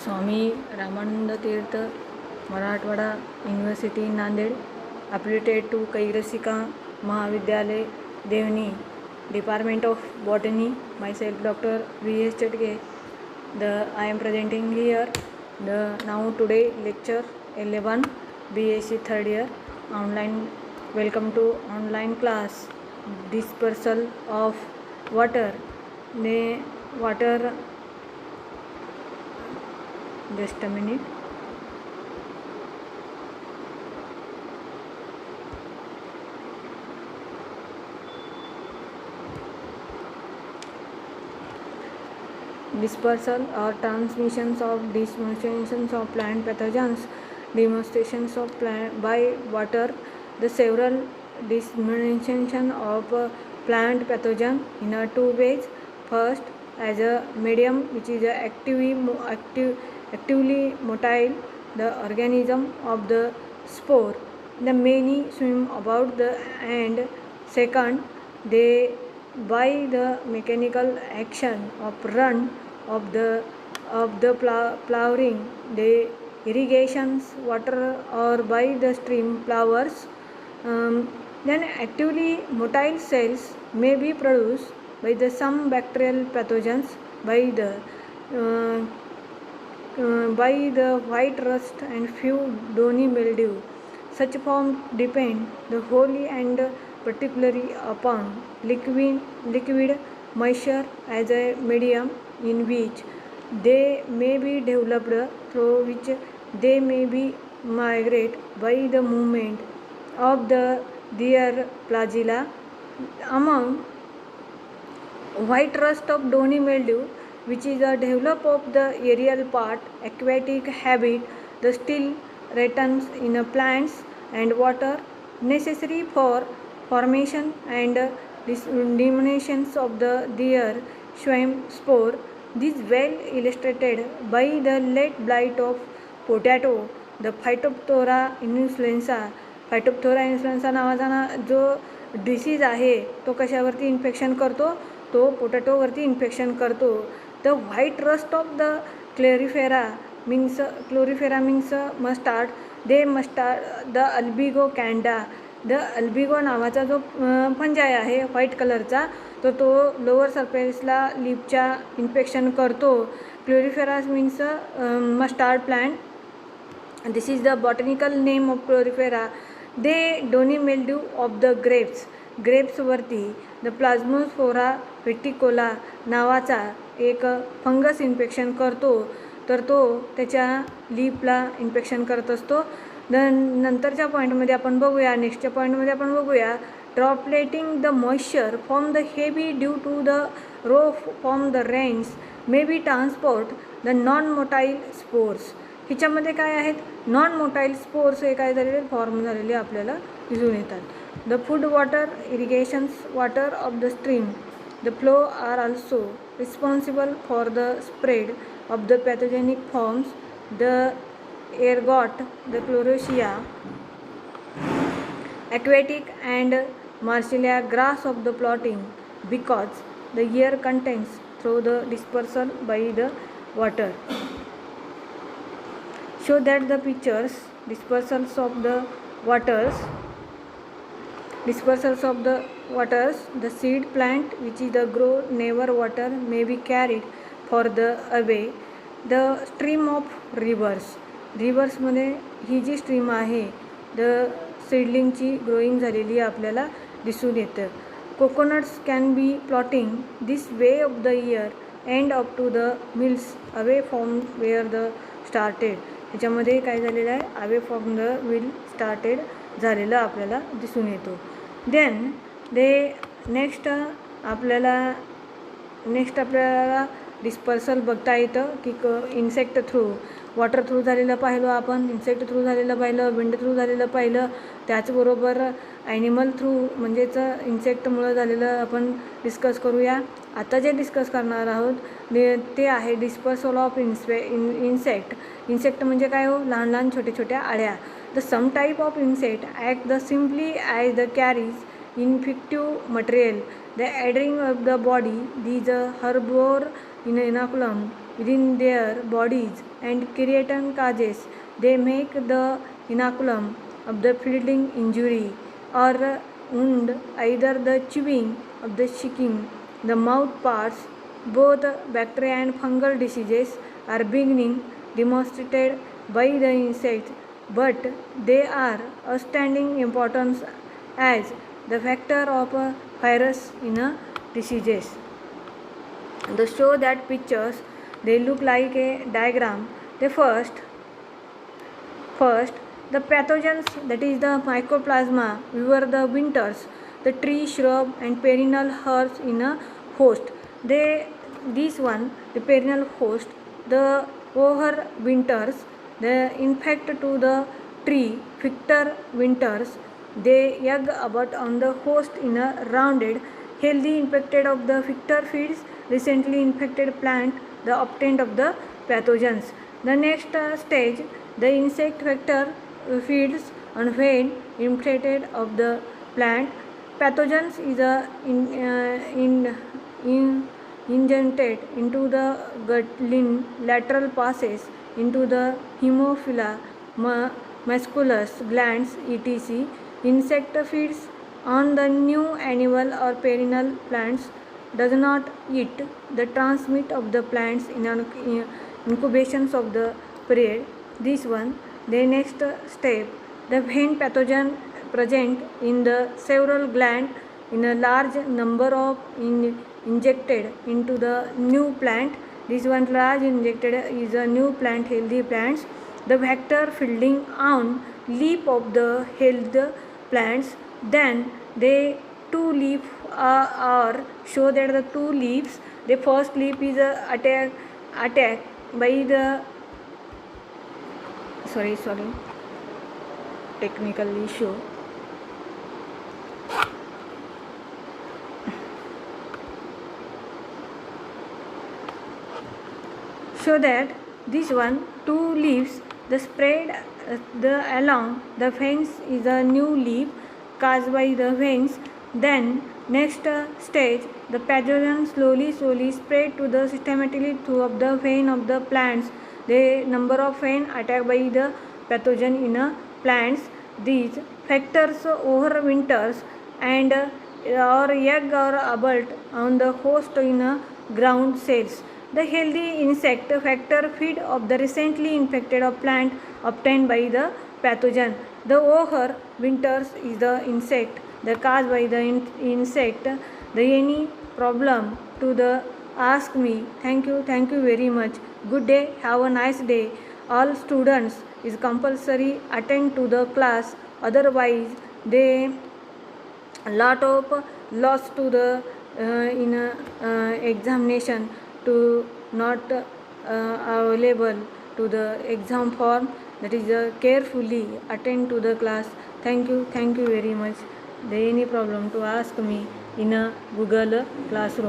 Swami Ramanand Teerth Marathwada university Nanded affiliated to कैरसिका Mahavidyalaya Deoni department of botany myself Dr. V.S. Chatke. I am presenting here the now today lecture 11 BSc third year online. Welcome to online class dispersal of water. Just a minute. Dispersal or transmissions of demonstrations of plant pathogens. Demonstrations of plant by water. The several dissemination of plant pathogen in two ways. First, as a medium which is actively motile, the organism of the spore. The many swim about the and second, they by the mechanical action of run of the flowering, the irrigations water or by the stream flowers. Then actively motile cells may be produced by the some bacterial pathogens by the white rust and few downy mildew. Such forms depend the wholly and particularly upon liquid moisture as a medium in which they may be developed, through which they may be migrate by the movement of their flagella. Among white rust of downy mildew, which is a develop of the aerial part, aquatic habit, the still retains in a plants and water necessary for formation and disseminations of their swim spore. This well illustrated by the late blight of potato, the Phytophthora influenza. Phytophthora influenza नावाचा जो disease आहे तो कशावरती infection करतो, तो पोटॅटोवरती infection करतो. The white rust of the cruciferae means mustard. They mustard the Albugo candida. The Albugo नावाचा जो फंजाय आहे व्हाईट कलरचा, तो लोअर सरफेसला लीपच्या इन्फेक्शन करतो. Cruciferous means mustard plant. This is the botanical name of Chlorifera. The downy mildew of the ग्रेप्सवरती the Plasmopara viticola नावाचा एक फंगस इन्फेक्शन करतो, तर तो त्याच्या लीपला इन्फेक्शन करत असतो. नंतरच्या पॉईंटमध्ये आपण बघूया, नेक्स्टच्या पॉईंटमध्ये आपण बघूया dropleting the moisture from the heavy dew to the row from the rains may be transport the non motile spores. हिच्यामध्ये काय आहेत, नॉन मोटाईल स्पोर्स हे काय झालेले फॉर्म झालेले आपल्याला दिसून येतात. The flood water irrigations water of the stream the flow are also responsible for the spread of the pathogenic forms. The ergot the chlorosia aquatic and marsilea grass of the plotting because the air contains through the dispersal by the water. Show that the pictures dispersals of the waters, the seed plant which is the grow never water may be carried for the away. The stream of rivers मध्ये ही जी stream आहे the सीडलिंगची growing झालेली आपल्याला दिसून येतं. Coconuts can be plotting this way of the year end up to the mills away from where the started. ह्याच्यामध्ये काय झालेलं आहे, away from the will started झालेलं आपल्याला दिसून येतो. देन नेक्स्ट आपल्याला डिस्पर्सल बघता येतं की इन्सेक्ट थ्रू, वॉटर थ्रू झालेलं पाहिलं आपण, इन्सेक्ट थ्रू झालेलं पाहिलं, विंड थ्रू झालेलं पाहिलं, त्याचबरोबर ॲनिमल थ्रू म्हणजेच इन्सेक्टमुळं झालेलं आपण डिस्कस करूया. आता जे डिस्कस करणार आहोत ते आहे डिस्पर्सल ऑफ इन्सेक्ट म्हणजे काय हो, लहान लहान छोट्या आळ्या. The some type of insect act the simply as the carries infective material the adhering of the body. These harbour in inoculum within their bodies and keratin causes. They make the inoculum of the fleeting injury or wound, either the chewing of the skin, the mouth parts. Both bacteria and fungal diseases are beginning demonstrated by the insects, but they are outstanding importance as the factor of a virus in a diseases. The show that pictures they look like a diagram. The first the pathogens, that is the mycoplasma, were the winters, the tree, shrub and perennial herbs in a host. This one, the perennial host, the overwinters, the infect to the tree, fictor winters, they egg about on the host in a rounded, healthy infected of the fictor feeds, recently infected plant, the obtained of the pathogens. The next stage, the insect vector feeds on vein infected of the plant. Pathogens is injected into the gut lateral passes into the hemophila, musculus, glands, etc. Insect feeds on the new animal or perennial plants, does not eat the transmit of the plants in incubations of the period. This one, the next step, the vein pathogen present in the several gland in a large number of injected into the new plant. This one large injected is a new plant, healthy plants. The vector feeding on leaf of the healthy plants. Then they two leaf are show that the two leaves. The first leaf is attacked by the sorry technical issue. So that this one two leaves the spread the along the veins is a new leaf caused by the veins. Then next stage, the pathogen slowly spread to the systematically through of the vein of the plants. The number of vein attacked by the pathogen in plants. These factors overwinters and or egg or adult on the host in ground cells. The healthy insect factor feed of the recently infected of plant obtained by the pathogen. The overwinters is the insect, the caused by the insect. The any problem to the ask me. Thank you very much. Good day, have a nice day. All students is compulsory attend to the class, otherwise they lot of loss to the in examination to not available to the exam form. That is carefully attend to the class. Thank you very much. There any problem to ask me in a Google Classroom.